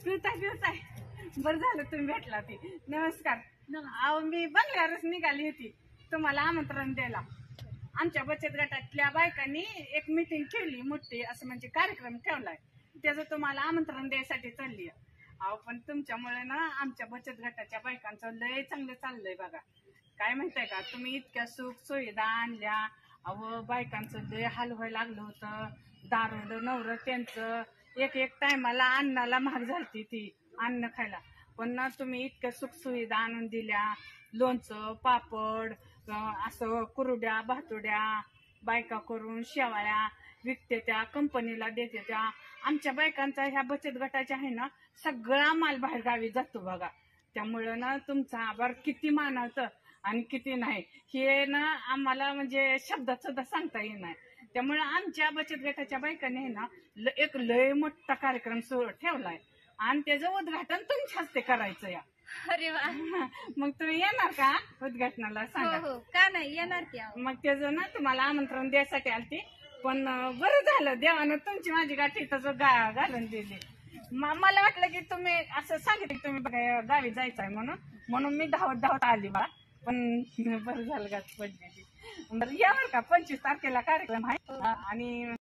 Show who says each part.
Speaker 1: पिवताय बरं झालं तुम्ही भेटला ती. नमस्कार. अहो मी बंगल्यावरच निघाली होती तुम्हाला आमंत्रण द्यायला. आमच्या बचत गटातल्या बायकांनी एक मीटिंग ठेवली मोठी, असं म्हणजे कार्यक्रम ठेवलाय, त्याचं तुम्हाला आमंत्रण द्यायसाठी चालली. अहो पण तुमच्यामुळे ना आमच्या बचत गटाच्या बायकांचं लय चांगलं चाललंय बघा. काय माहितीये का, तुम्ही इतक्या सुख सुविधा आणल्या. अहो बायकांचं लय हाल व्हायला लागलं होतं. दारू नवरं त्यांचं एक टायमाला अन्नाला महाग झालती ती अन्न खायला, पण ना तुम्ही इतक्या सुख सुविधा आणून दिल्या. लोणचं पापड असं कुरड्या भातुड्या बायका करून शेवाळ्या विकते त्या, कंपनीला देते त्या. आमच्या बायकांचा ह्या बचत गटाच्या आहे ना सगळा माल बाहेर गावी जातो बघा. त्यामुळं ना तुमचा आभार किती मानावतं आणि किती नाही हे ना आम्हाला म्हणजे शब्दात सुद्धा सांगता येणार. त्यामुळे आमच्या बचत गटाच्या बायकांनी ना एक लय मोठा कार्यक्रम ठेवलाय आणि त्याचं उद्घाटन तुमच्या हस्ते करायचं या.
Speaker 2: अरे वा.
Speaker 1: मग तुम्ही येणार का उद्घाटनाला? सांगा.
Speaker 2: हो का नाही येणार की.
Speaker 1: मग त्याचं ना तुम्हाला आमंत्रण द्यायसाठी आलती, पण बरं झालं देवानं तुमची माझी गाठी तसं घालून दिली. मला वाटलं की तुम्ही असं सांगितलं की तुम्ही गावी जायचं आहे म्हणून मी धावत आली बा. पण बरं झालं गाठ पडली. बरं यावर का 25 तारखेला कार्यक्रम आहे आणि